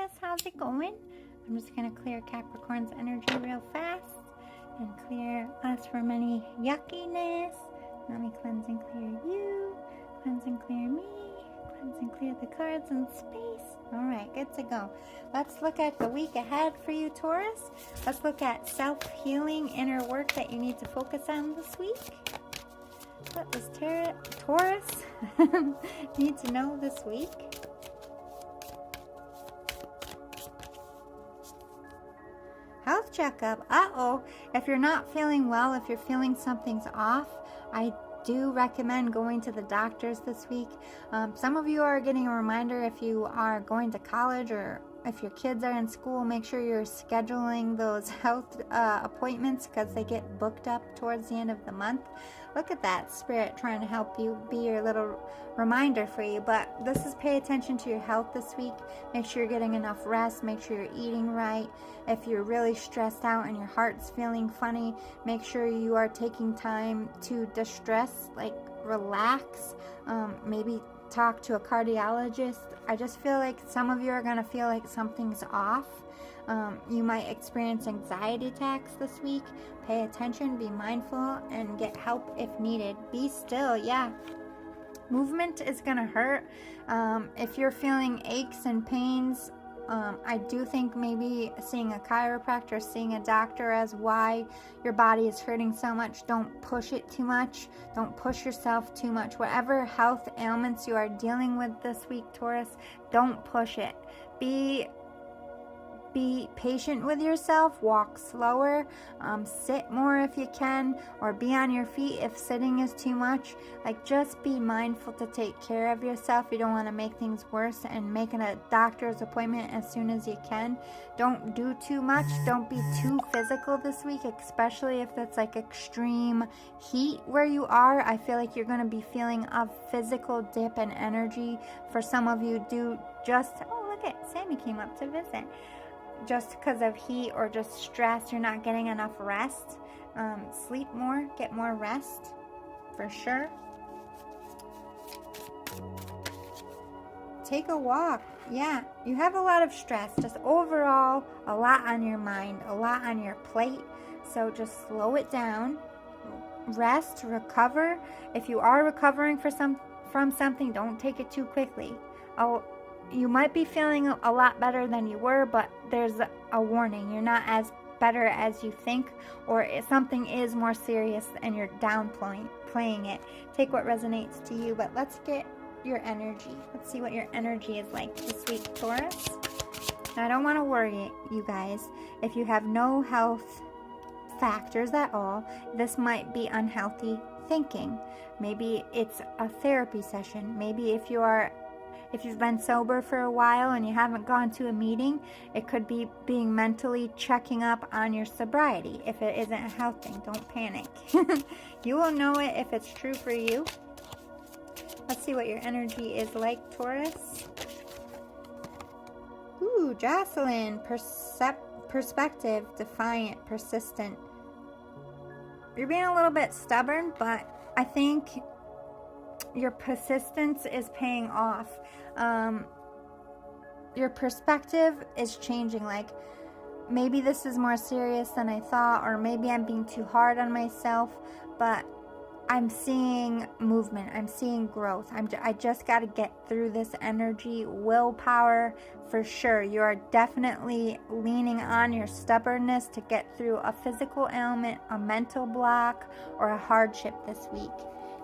Taurus, how's it going? I'm just going to clear Capricorn's energy real fast and clear us from any yuckiness. Let me cleanse and clear you, cleanse and clear me, cleanse and clear the cards in space. All right, good to go. Let's look at the week ahead for you, Taurus. Let's look at self-healing inner work that you need to focus on this week. What does Taurus need to know this week? Health checkup. Uh-oh. If you're not feeling well, if you're feeling something's off, I do recommend going to the doctors this week. Some of you are getting a reminder if you are going to college or if your kids are in school, make sure you're scheduling those health appointments because they get booked up towards the end of the month. Look at that, Spirit trying to help you, be your little reminder for you. But this is pay attention to your health this week. Make sure you're getting enough rest. Make sure you're eating right. If you're really stressed out and your heart's feeling funny, make sure you are taking time to distress, like relax. Maybe talk to a cardiologist. I just feel like some of you are going to feel like something's off. You might experience anxiety attacks this week. Pay attention, be mindful, and get help if needed. Be still, yeah. Movement is going to hurt. If you're feeling aches and pains, I do think maybe seeing a chiropractor, seeing a doctor as why your body is hurting so much. Don't push it too much. Don't push yourself too much. Whatever health ailments you are dealing with this week, Taurus, don't push it. Be patient with yourself, walk slower, sit more if you can, or be on your feet if sitting is too much. Like, just be mindful to take care of yourself. You don't want to make things worse, and making a doctor's appointment as soon as you can. Don't do too much. Don't be too physical this week, especially if it's like extreme heat where you are. I feel like you're going to be feeling a physical dip in energy. For some of you, oh, look at Sammy came up to visit. Just because of heat or just stress, you're not getting enough rest. Sleep more, get more rest, for sure. Take a walk. Yeah, you have a lot of stress. Just overall, a lot on your mind, a lot on your plate. So just slow it down. Rest, recover. If you are recovering from something, don't take it too quickly. You might be feeling a lot better than you were, but there's a warning. You're not as better as you think, or if something is more serious and you're downplaying it. Take what resonates to you, but let's get your energy. Let's see what your energy is like this week, Taurus. Now, I don't want to worry you guys. If you have no health factors at all, this might be unhealthy thinking. Maybe it's a therapy session. Maybe if you've been sober for a while and you haven't gone to a meeting, it could be being mentally checking up on your sobriety. If it isn't a health thing, don't panic. You will know it if it's true for you. Let's see what your energy is like, Taurus. Ooh, Jocelyn. Perspective, defiant, persistent. You're being a little bit stubborn, but I think your persistence is paying off. Your perspective is changing. Like, maybe this is more serious than I thought, or maybe I'm being too hard on myself, but I'm seeing movement. I'm seeing growth. I just got to get through this energy. Willpower, for sure. You are definitely leaning on your stubbornness to get through a physical ailment, a mental block, or a hardship this week.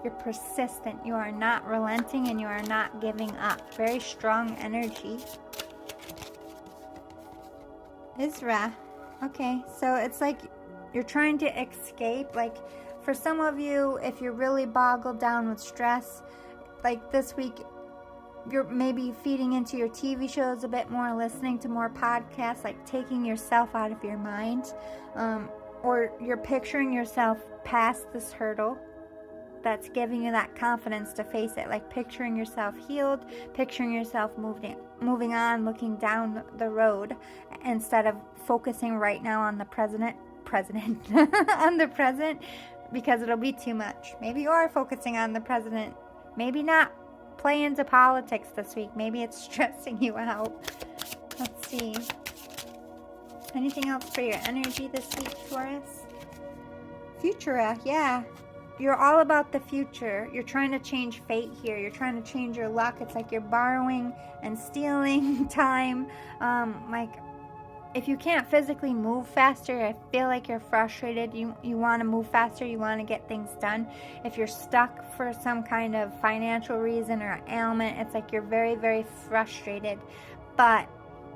You're persistent. You are not relenting, and you are not giving up. Very strong energy. Isra. Okay, so it's like you're trying to escape. Like, for some of you, if you're really boggled down with stress, like this week, you're maybe feeding into your TV shows a bit more, listening to more podcasts, like taking yourself out of your mind, or you're picturing yourself past this hurdle that's giving you that confidence to face it, like picturing yourself healed, picturing yourself moving on, looking down the road, instead of focusing right now on the present on the present, because it'll be too much. Maybe you are focusing on the president, maybe not. Play into politics this week. Maybe it's stressing you out. Let's see. Anything else for your energy this week, Taurus? Futura, yeah. You're all about the future. You're trying to change fate here. You're trying to change your luck. It's like you're borrowing and stealing time. Like, if you can't physically move faster, I feel like you're frustrated. You want to move faster. You want to get things done. If you're stuck for some kind of financial reason or ailment, it's like you're very, very frustrated. But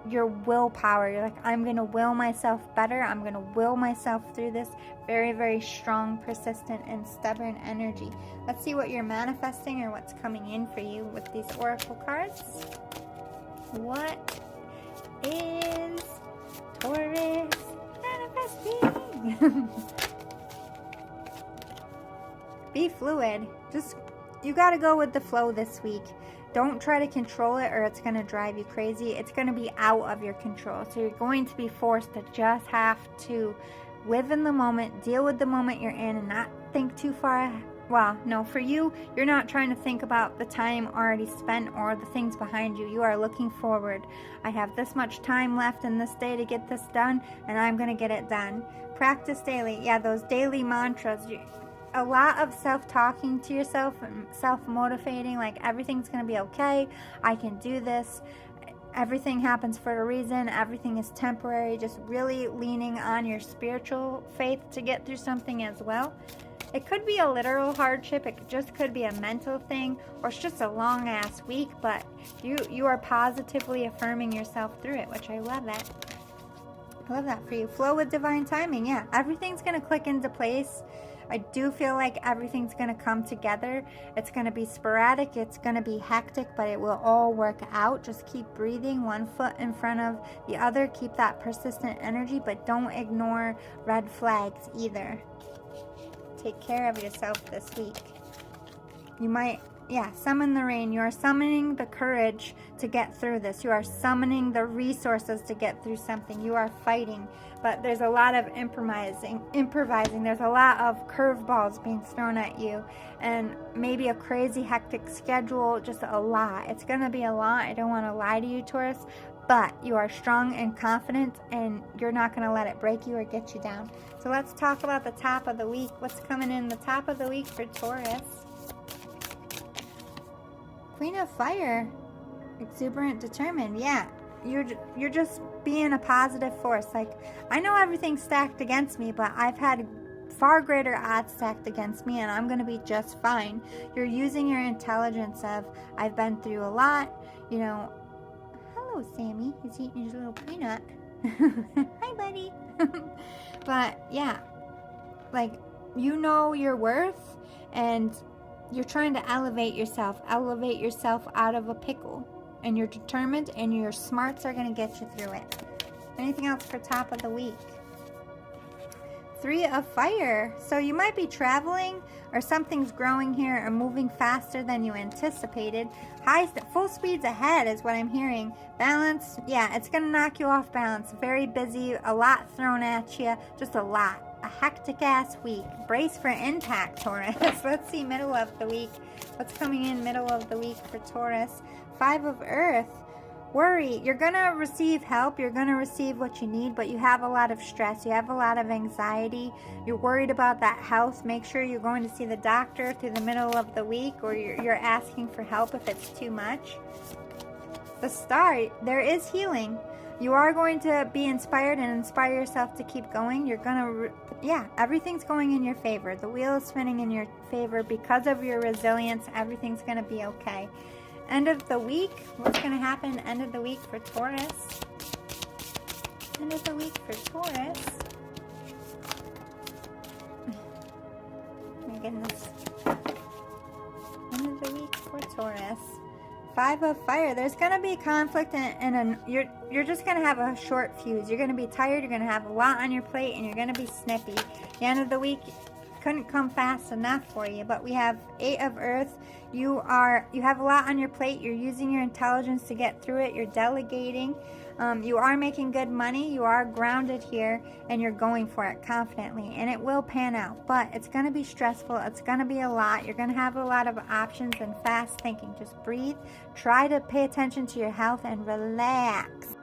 your willpower, you're like, I'm going to will myself better. I'm going to will myself through this. Very, very strong, persistent, and stubborn energy. Let's see what you're manifesting or what's coming in for you with these oracle cards. What is Taurus manifesting? Be fluid. Just, you got to go with the flow this week. Don't try to control it or it's going to drive you crazy. It's going to be out of your control. So you're going to be forced to just have to live in the moment, deal with the moment you're in, and not think too far. Well, no, for you, you're not trying to think about the time already spent or the things behind you. You are looking forward. I have this much time left in this day to get this done, and I'm going to get it done. Practice daily. Yeah, those daily mantras. A lot of self-talking to yourself and self-motivating, like everything's going to be okay. I can do this. Everything happens for a reason. Everything is temporary. Just really leaning on your spiritual faith to get through something as well. It could be a literal hardship. It just could be a mental thing, or it's just a long ass week, but you are positively affirming yourself through it, which I love that. I love that for you. Flow with divine timing. Yeah, everything's going to click into place. I do feel like everything's going to come together. It's going to be sporadic. It's going to be hectic, but it will all work out. Just keep breathing, one foot in front of the other. Keep that persistent energy, but don't ignore red flags either. Take care of yourself this week. You might, summon the rain. You are summoning the courage to get through this. You are summoning the resources to get through something. You are fighting, but there's a lot of improvising. There's a lot of curveballs being thrown at you, and maybe a crazy hectic schedule, just a lot. It's going to be a lot. I don't want to lie to you, Taurus, but you are strong and confident, and you're not going to let it break you or get you down. So let's talk about the top of the week. What's coming in the top of the week for Taurus? Queen of Fire. Exuberant, determined. Yeah, you're just being a positive force. Like, I know everything's stacked against me, but I've had far greater odds stacked against me, and I'm going to be just fine. You're using your intelligence of, I've been through a lot, you know. Hello, Sammy. He's eating his little peanut. Hi, buddy. But, yeah, like, you know your worth, and you're trying to elevate yourself out of a pickle. And you're determined, and your smarts are going to get you through it. Anything else for top of the week? 3 of Fire. So you might be traveling, or something's growing here or moving faster than you anticipated. Full speeds ahead is what I'm hearing. Balance, yeah, it's going to knock you off balance. Very busy, a lot thrown at you, just a lot. A hectic ass week. Brace for impact, Taurus. Let's see middle of the week. What's coming in middle of the week for Taurus? 5 of Earth. Worry. You're going to receive help. You're going to receive what you need, but you have a lot of stress. You have a lot of anxiety. You're worried about that health. Make sure you're going to see the doctor through the middle of the week, or you're asking for help if it's too much. The Star. There is healing. You are going to be inspired and inspire yourself to keep going. You're going to, everything's going in your favor. The wheel is spinning in your favor because of your resilience. Everything's going to be okay. End of the week. What's going to happen end of the week for Taurus? End of the week for Taurus. My goodness. End of the week for Taurus. 5 of Fire. There's going to be conflict, and you're just going to have a short fuse. You're going to be tired. You're going to have a lot on your plate, and you're going to be snippy. The end of the week couldn't come fast enough for you, but we have 8 of Earth. You have a lot on your plate. You're using your intelligence to get through it. You're delegating. You are making good money. You are grounded here, and you're going for it confidently, and it will pan out, but it's going to be stressful. It's going to be a lot. You're going to have a lot of options and fast thinking. Just breathe. Try to pay attention to your health and relax.